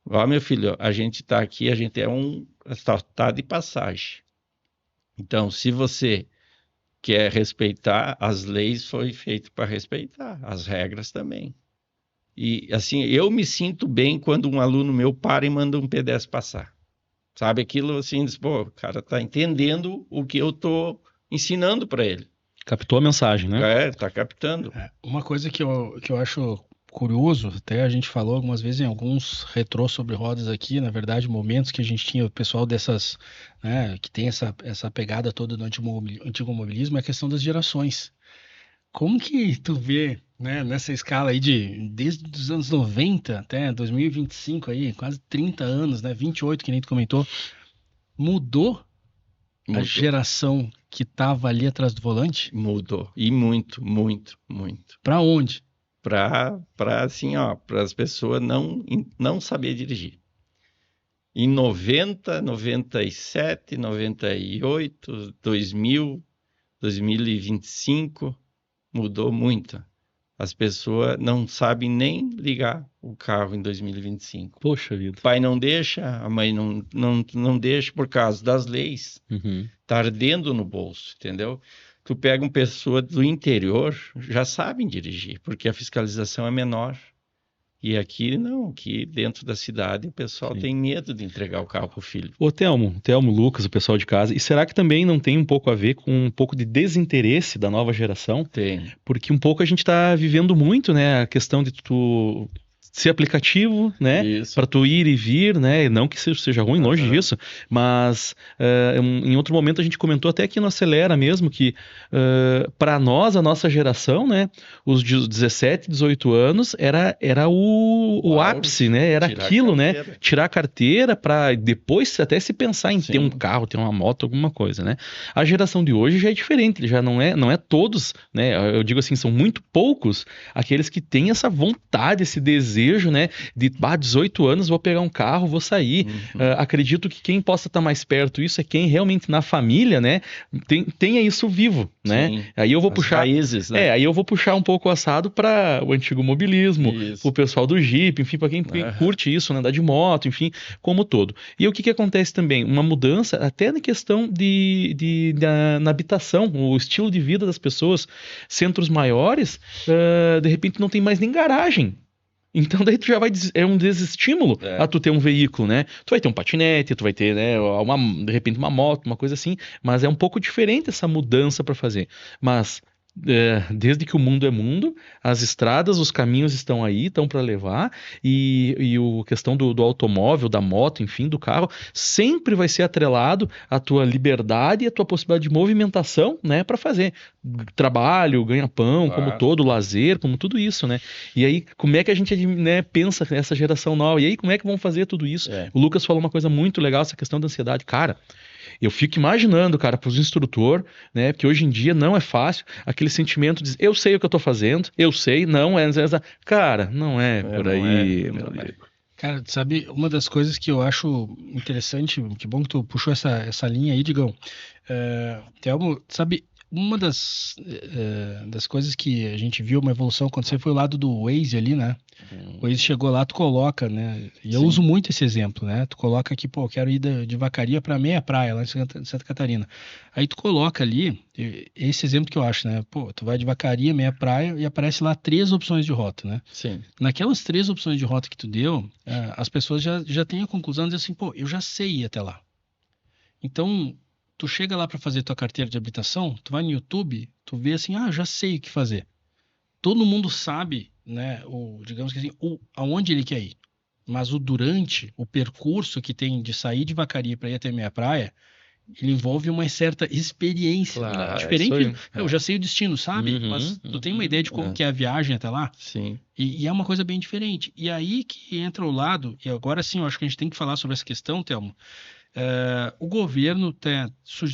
Speaker 3: meu filho, a gente está aqui, a gente tá de passagem. Então, se você quer respeitar, as leis foi feito para respeitar, as regras também. E, assim, eu me sinto bem quando um aluno meu para e manda um pedestre passar. Sabe, aquilo assim, diz, o cara tá entendendo o que eu tô ensinando para ele.
Speaker 2: Captou a mensagem, né?
Speaker 3: Tá captando.
Speaker 1: Uma coisa que eu acho curioso, até a gente falou algumas vezes em alguns retrô sobre rodas aqui, na verdade, momentos que a gente tinha, o pessoal dessas, né, que tem essa pegada toda do antigo mobilismo, é a questão das gerações. Como que tu vê, né, nessa escala aí desde os anos 90 até 2025 aí, quase 30 anos, né, 28 que nem tu comentou, mudou a geração que tava ali atrás do volante?
Speaker 3: Mudou, e muito, muito, muito.
Speaker 1: Para onde?
Speaker 3: Para assim, para as pessoas não saber dirigir. Em 90, 97, 98, 2000, 2025, mudou muito. As pessoas não sabem nem ligar o carro em 2025.
Speaker 2: Poxa vida.
Speaker 3: O pai não deixa, a mãe não deixa por causa das leis. Tá ardendo no bolso, entendeu? Tu pega uma pessoa do interior, já sabem dirigir, porque a fiscalização é menor. E aqui não, aqui dentro da cidade o pessoal tem medo de entregar o carro pro filho.
Speaker 2: Ô Telmo, Lucas, o pessoal de casa, e será que também não tem um pouco a ver com um pouco de desinteresse da nova geração?
Speaker 3: Tem.
Speaker 2: Porque um pouco a gente está vivendo muito, né, a questão de tu ser aplicativo, né?
Speaker 3: Isso.
Speaker 2: Para tu ir e vir, né? Não que seja ruim, longe disso, mas em outro momento a gente comentou até aqui no Acelera mesmo que para nós, a nossa geração, né? Os 17, 18 anos era o ápice, né? Era aquilo, né? Tirar a carteira para depois até se pensar em ter um carro, ter uma moto, alguma coisa, né? A geração de hoje já é diferente, ele já não é todos, né? Eu digo assim, são muito poucos aqueles que têm essa vontade, esse desejo, né, de 18 anos, vou pegar um carro, vou sair. Acredito que quem possa estar mais perto isso é quem realmente na família, né, tenha isso vivo, né? Aí eu vou puxar
Speaker 3: raízes, né?
Speaker 2: aí eu vou puxar um pouco o assado para o antigo mobilismo, o pessoal do Jeep, enfim, para quem curte isso, né, andar de moto, enfim, como todo. E o que acontece também? Uma mudança até na questão na habitação, o estilo de vida das pessoas, centros maiores, de repente não tem mais nem garagem. Então daí tu já é um desestímulo a tu ter um veículo, né? Tu vai ter um patinete, tu vai ter, né, de repente uma moto, uma coisa assim, mas é um pouco diferente essa mudança para fazer. Mas desde que o mundo é mundo, as estradas, os caminhos estão aí, estão para levar, e a questão do automóvel, da moto, enfim, do carro, sempre vai ser atrelado à tua liberdade e à tua possibilidade de movimentação, né, para fazer trabalho, ganha-pão, como todo, lazer, como tudo isso, né? E aí, como é que a gente, né, pensa nessa geração nova? E aí, como é que vão fazer tudo isso? O Lucas falou uma coisa muito legal, essa questão da ansiedade. Cara, eu fico imaginando, cara, para os instrutores, né, porque hoje em dia não é fácil, aquele sentimento de eu sei o que eu tô fazendo, eu sei, não é, cara, não é por aí, meu amigo.
Speaker 1: Cara, sabe, uma das coisas que eu acho interessante, que bom que tu puxou essa linha aí, Digão, Thelmo, sabe, uma das coisas que a gente viu uma evolução acontecer foi o lado do Waze ali, né? O Waze chegou lá, tu coloca, né? E eu uso muito esse exemplo, né? Tu coloca aqui, pô, eu quero ir de Vacaria para Meia Praia, lá em Santa Catarina. Aí tu coloca ali, esse exemplo que eu acho, né? Pô, tu vai de Vacaria, Meia Praia e aparece lá 3 opções de rota, né?
Speaker 3: Sim.
Speaker 1: Naquelas 3 opções de rota que tu deu, as pessoas já têm a conclusão de dizer assim, pô, eu já sei ir até lá. Então, tu chega lá para fazer tua carteira de habilitação, tu vai no YouTube, tu vê assim, já sei o que fazer. Todo mundo sabe, né, digamos que assim, aonde ele quer ir. Mas durante, o percurso que tem de sair de Vacaria para ir até Meia Praia, ele envolve uma certa experiência.
Speaker 3: Claro,
Speaker 1: diferente, eu já sei o destino, sabe? Mas tu tem uma ideia de como que é a viagem até lá?
Speaker 3: Sim.
Speaker 1: E é uma coisa bem diferente. E aí que entra o lado, e agora sim, eu acho que a gente tem que falar sobre essa questão, Thelmo. O governo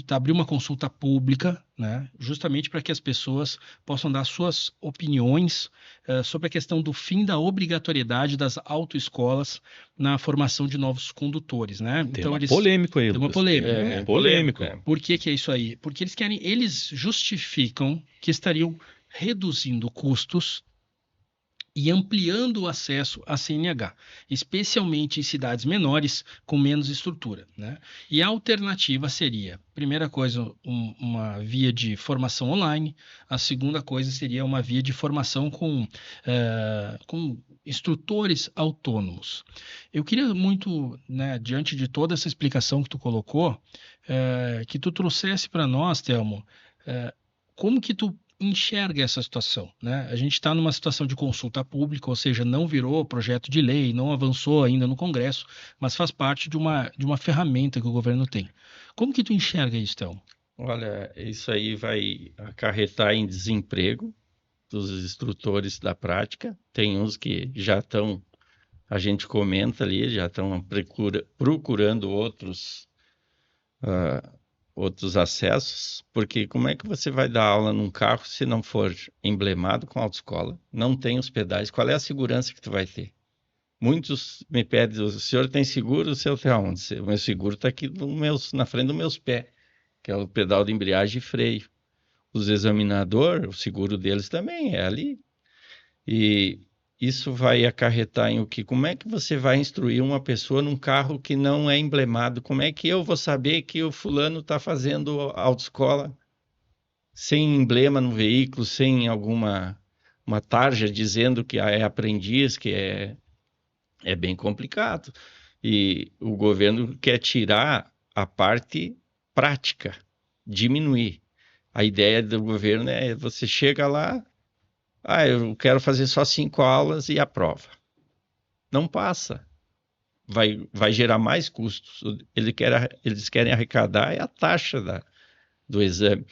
Speaker 1: abriu uma consulta pública, né, justamente para que as pessoas possam dar suas opiniões sobre a questão do fim da obrigatoriedade das autoescolas na formação de novos condutores, né?
Speaker 2: Então polêmico aí,
Speaker 1: tem uma polêmica.
Speaker 2: Polêmico.
Speaker 1: Por que é isso aí? Porque eles justificam que estariam reduzindo custos e ampliando o acesso à CNH, especialmente em cidades menores com menos estrutura, né? E a alternativa seria, primeira coisa, uma via de formação online, a segunda coisa seria uma via de formação com instrutores autônomos. Eu queria muito, né, diante de toda essa explicação que tu colocou, que tu trouxesse para nós, Thelmo, como que tu enxerga essa situação, né? A gente está numa situação de consulta pública, ou seja, não virou projeto de lei, não avançou ainda no Congresso, mas faz parte de uma ferramenta que o governo tem. Como que tu enxerga isso, Thelmo?
Speaker 3: Olha, isso aí vai acarretar em desemprego dos instrutores da prática. Tem uns que já estão, a gente comenta ali, já estão procurando outros acessos, porque como é que você vai dar aula num carro se não for emblemado com autoescola? Não tem os pedais, qual é a segurança que tu vai ter? Muitos me pedem, o senhor tem seguro? O seu tem aonde? O meu seguro está aqui na frente dos meus pés, que é o pedal de embreagem e freio. Os examinadores, o seguro deles também é ali. E isso vai acarretar em o quê? Como é que você vai instruir uma pessoa num carro que não é emblemado? Como é que eu vou saber que o fulano está fazendo autoescola sem emblema no veículo, sem uma tarja dizendo que é aprendiz, que é bem complicado. E o governo quer tirar a parte prática, diminuir. A ideia do governo é você chega lá, eu quero fazer só 5 aulas e aprova. não passa. Vai gerar mais custos. Eles querem arrecadar a taxa do exame.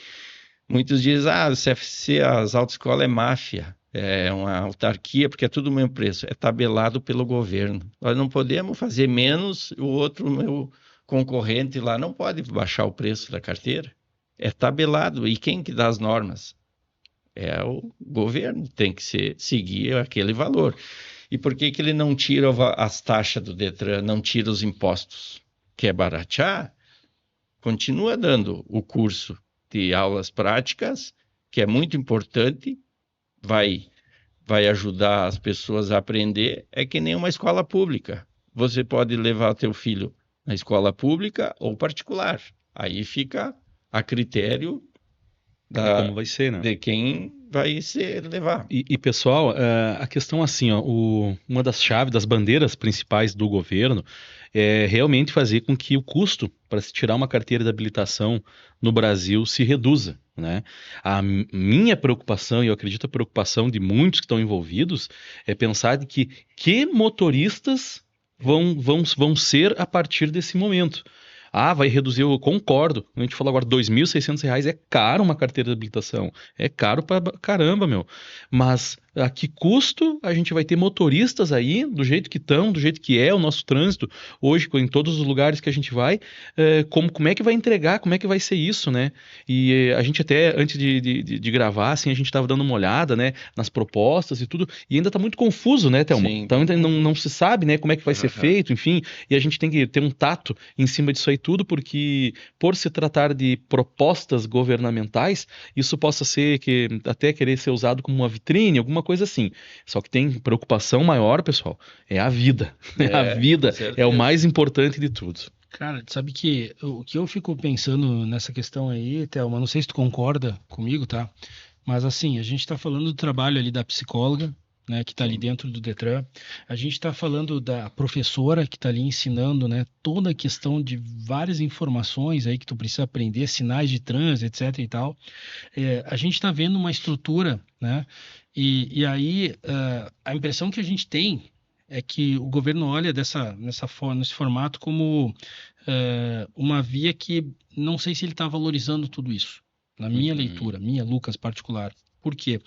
Speaker 3: Muitos dizem, o CFC, as autoescolas é máfia, é uma autarquia, porque é tudo o mesmo preço. É tabelado pelo governo. Nós não podemos fazer menos, o outro, meu concorrente lá, não pode baixar o preço da carteira. É tabelado. E quem que dá as normas? É o governo, tem que seguir aquele valor. E por que ele não tira as taxas do Detran, não tira os impostos? Quer baratear? Continua dando o curso de aulas práticas, que é muito importante, vai ajudar as pessoas a aprender. É que nem uma escola pública. Você pode levar o teu filho na escola pública ou particular. Aí fica a critério
Speaker 2: Como vai ser, né?
Speaker 3: de quem vai levar.
Speaker 2: E, pessoal, a questão assim, ó, uma das chaves, das bandeiras principais do governo é realmente fazer com que o custo para se tirar uma carteira de habilitação no Brasil se reduza, né? A minha preocupação, e eu acredito a preocupação de muitos que estão envolvidos, é pensar de que motoristas vão ser a partir desse momento. Vai reduzir, eu concordo. A gente falou agora, R$ 2.600 é caro uma carteira de habilitação. É caro pra caramba, meu. Mas a que custo a gente vai ter motoristas aí, do jeito que estão, do jeito que é o nosso trânsito, hoje, em todos os lugares que a gente vai, como é que vai entregar, como é que vai ser isso, né? E a gente até, antes de gravar, assim, a gente estava dando uma olhada, né, nas propostas e tudo, e ainda está muito confuso, né, Thelma?
Speaker 3: Sim.
Speaker 2: Então ainda não se sabe, né, como é que vai ser feito, enfim, e a gente tem que ter um tato em cima disso aí tudo, porque por se tratar de propostas governamentais, isso possa ser até querer ser usado como uma vitrine, alguma coisa assim. Só que tem preocupação maior, pessoal, é a vida. A vida é o mais importante de tudo.
Speaker 1: Cara, sabe que o que eu fico pensando nessa questão aí, Thelma, não sei se tu concorda comigo, tá? Mas assim, a gente tá falando do trabalho ali da psicóloga, né, que tá ali dentro do Detran. A gente tá falando da professora que tá ali ensinando, né, toda a questão de várias informações aí que tu precisa aprender, sinais de trânsito, etc e tal. A gente tá vendo uma estrutura, né, e aí a impressão que a gente tem é que o governo olha nesse formato como uma via que não sei se ele está valorizando tudo isso. Na minha leitura, minha, Lucas, particular. Por quê?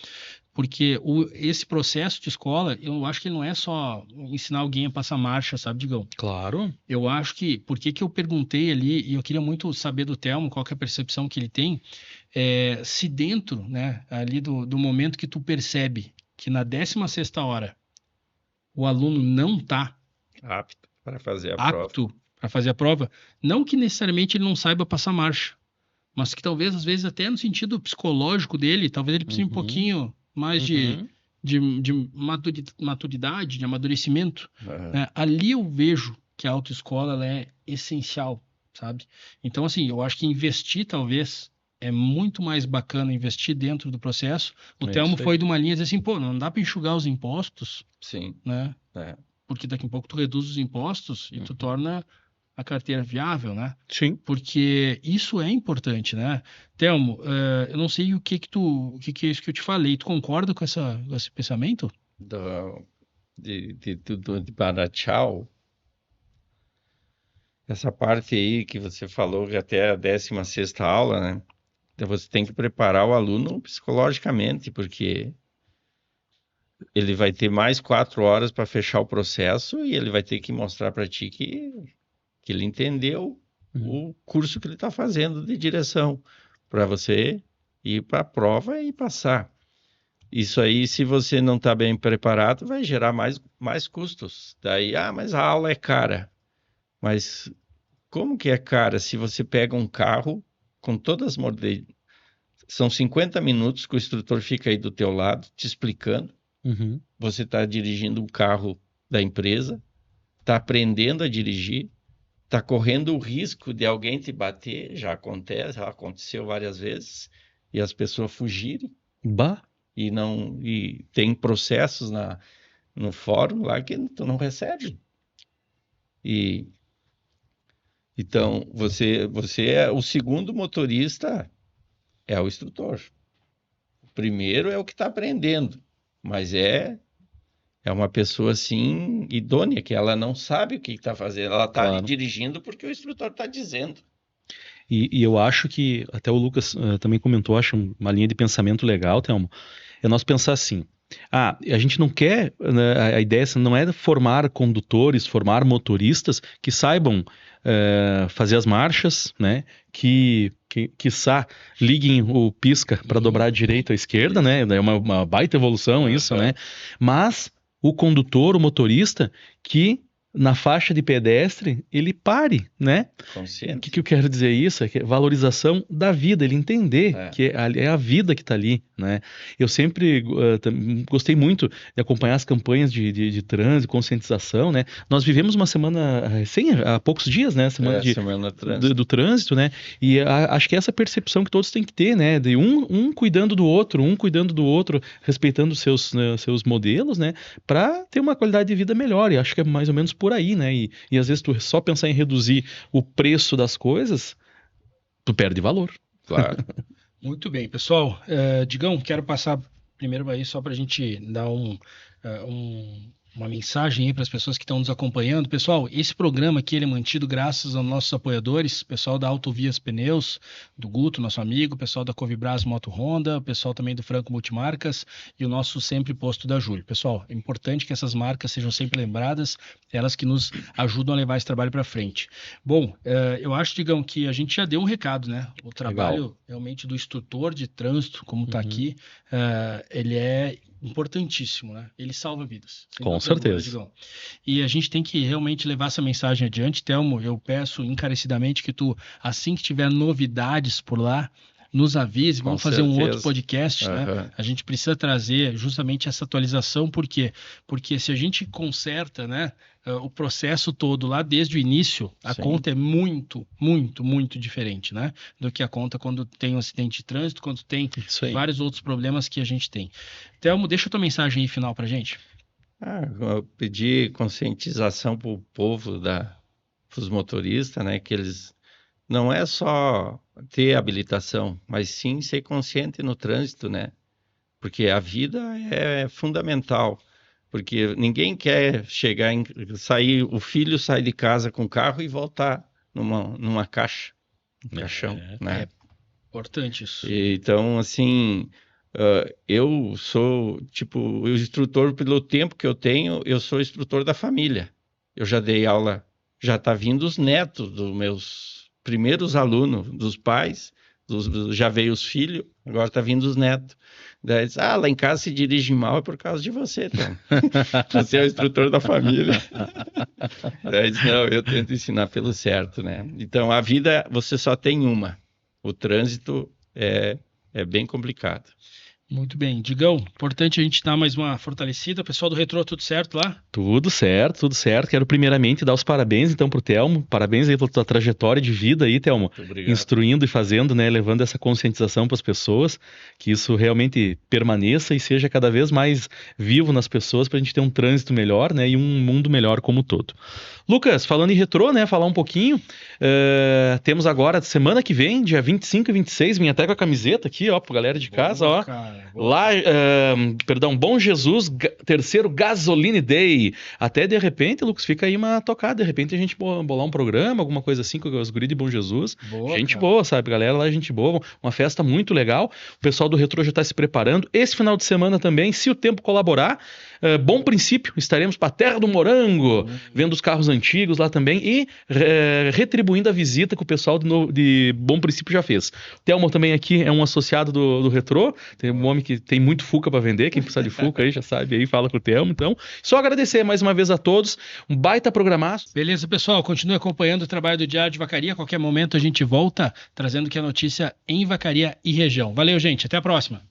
Speaker 1: Porque esse processo de escola, eu acho que ele não é só ensinar alguém a passar marcha, sabe, Digão?
Speaker 2: Claro.
Speaker 1: Eu acho que, por que eu perguntei ali, e eu queria muito saber do Thelmo, qual que é a percepção que ele tem, se dentro, né, ali do momento que tu percebe que na 16ª hora o aluno não está
Speaker 3: apto para fazer
Speaker 1: a prova, não que necessariamente ele não saiba passar marcha, mas que talvez, às vezes, até no sentido psicológico dele, talvez ele precise um pouquinho mais de maturidade, de amadurecimento. Né? Ali eu vejo que a autoescola ela é essencial, sabe? Então, assim, eu acho que investir, talvez, é muito mais bacana investir dentro do processo. O Thelmo foi de uma linha de dizer assim, pô, não dá para enxugar os impostos,
Speaker 3: sim,
Speaker 1: né? Porque daqui a pouco tu reduz os impostos e tu torna a carteira viável, né?
Speaker 2: Sim.
Speaker 1: Porque isso é importante, né? Thelmo, eu não sei o que é isso que eu te falei. Tu concorda com esse pensamento?
Speaker 3: De baratear, essa parte aí que você falou, que até a 16ª aula, né? Então você tem que preparar o aluno psicologicamente, porque ele vai ter mais 4 horas para fechar o processo e ele vai ter que mostrar para ti que ele entendeu o curso que ele está fazendo de direção, para você ir para a prova e passar. Isso aí, se você não está bem preparado, vai gerar mais custos. Daí, mas a aula é cara. Mas como que é cara se você pega um carro com todas as modalidades? São 50 minutos que o instrutor fica aí do teu lado, te explicando. Você está dirigindo um carro da empresa, está aprendendo a dirigir, está correndo o risco de alguém te bater, já aconteceu várias vezes, e as pessoas fugirem. E tem processos no fórum lá que tu não recebe. Então, você é o segundo motorista, é o instrutor. O primeiro é o que está aprendendo, mas é uma pessoa, assim, idônea, que ela não sabe o que está fazendo. Ela está
Speaker 2: Claro.
Speaker 3: dirigindo porque o instrutor está dizendo.
Speaker 2: E eu acho que, até o Lucas também comentou, acho uma linha de pensamento legal, Thelmo, é nós pensar assim, a gente não quer, né, a ideia não é formar condutores, formar motoristas que saibam fazer as marchas, né, quiçá liguem o pisca para dobrar a direita ou a esquerda, né, é uma baita evolução isso, né, mas o condutor, o motorista, que na faixa de pedestre, ele pare, né? O
Speaker 3: Consciente.
Speaker 2: que eu quero dizer isso? É que valorização da vida, ele entender
Speaker 3: É.
Speaker 2: que é a vida que está ali, né? Eu sempre gostei muito de acompanhar as campanhas de trânsito, conscientização, né? Nós vivemos uma semana há poucos dias, né? Semana
Speaker 3: Semana
Speaker 2: do trânsito, né? E acho que é essa percepção que todos têm que ter, né? De um cuidando do outro, respeitando seus modelos, né? Para ter uma qualidade de vida melhor. E acho que é mais ou menos por aí, né? E às vezes tu só pensar em reduzir o preço das coisas, tu perde valor.
Speaker 3: Claro.
Speaker 1: Muito bem, pessoal. Digão, quero passar primeiro aí só para a gente dar uma mensagem aí para as pessoas que estão nos acompanhando. Pessoal, esse programa aqui ele é mantido graças aos nossos apoiadores, pessoal da Autovias Pneus, do Guto, nosso amigo, pessoal da Covibras Moto Honda, o pessoal também do Franco Multimarcas e o nosso sempre posto da Júlio. Pessoal, é importante que essas marcas sejam sempre lembradas, elas que nos ajudam a levar esse trabalho para frente. Bom, eu acho, Digão, que a gente já deu um recado, né? O trabalho realmente do instrutor de trânsito, como está aqui, ele é importantíssimo, né? Ele salva vidas.
Speaker 2: Com certeza.
Speaker 1: Digão. E a gente tem que realmente levar essa mensagem adiante. Thelmo, eu peço encarecidamente que tu, assim que tiver novidades por lá, nos avise, vamos fazer um outro podcast, né? A gente precisa trazer justamente essa atualização, por quê? Porque se a gente conserta, né, o processo todo lá desde o início, a conta é muito, muito, muito diferente, né? Do que a conta quando tem um acidente de trânsito, quando tem vários outros problemas que a gente tem. Thelmo, deixa a tua mensagem aí final pra gente.
Speaker 3: Eu pedi conscientização para o povo, os motoristas, né? Que eles não é só ter habilitação, mas sim ser consciente no trânsito, né? Porque a vida é fundamental. Porque ninguém quer o filho sair de casa com o carro e voltar numa caixa, caixão, né?
Speaker 1: É importante isso.
Speaker 3: Então, assim, eu sou, o instrutor, pelo tempo que eu tenho, eu sou instrutor da família. Eu já dei aula, já está vindo os netos dos meus primeiros alunos, dos pais, já veio os filhos, agora está vindo os netos. Daí diz, lá em casa se dirige mal é por causa de você, então. Você é o instrutor da família. Daí diz, não, eu tento ensinar pelo certo, né? Então, a vida, você só tem uma. O trânsito é bem complicado.
Speaker 1: Muito bem. Digão, importante a gente dar mais uma fortalecida. Pessoal do Retrô, tudo certo lá?
Speaker 2: Tudo certo, tudo certo. Quero primeiramente dar os parabéns, então, pro Thelmo. Parabéns aí pela tua trajetória de vida aí, Thelmo.
Speaker 3: Muito obrigado.
Speaker 2: Instruindo e fazendo, né, levando essa conscientização para as pessoas, que isso realmente permaneça e seja cada vez mais vivo nas pessoas para a gente ter um trânsito melhor, né, e um mundo melhor como um todo. Lucas, falando em retrô, né, falar um pouquinho, temos agora, semana que vem, dia 25 e 26, vim até com a camiseta aqui, ó, pra galera de casa, ó.
Speaker 1: Cara,
Speaker 2: lá, Bom Jesus, terceiro Gasoline Day. Até de repente, Lucas, fica aí uma tocada, de repente a gente bolar um programa, alguma coisa assim com os guris de Bom Jesus. Gente boa, sabe, galera lá, gente boa, uma festa muito legal. O pessoal do Retrô já está se preparando. Esse final de semana também, se o tempo colaborar, Bom Princípio, estaremos para a Terra do Morango, vendo os carros antigos lá também e retribuindo a visita que o pessoal de Bom Princípio já fez. O Thelmo também aqui é um associado do Retrô, tem um homem que tem muito Fuca para vender, quem precisa de Fuca aí já sabe, aí fala com o Thelmo. Então, só agradecer mais uma vez a todos, um baita programaço.
Speaker 1: Beleza, pessoal, continue acompanhando o trabalho do Diário de Vacaria, a qualquer momento a gente volta trazendo que a notícia em Vacaria e região. Valeu, gente, até a próxima.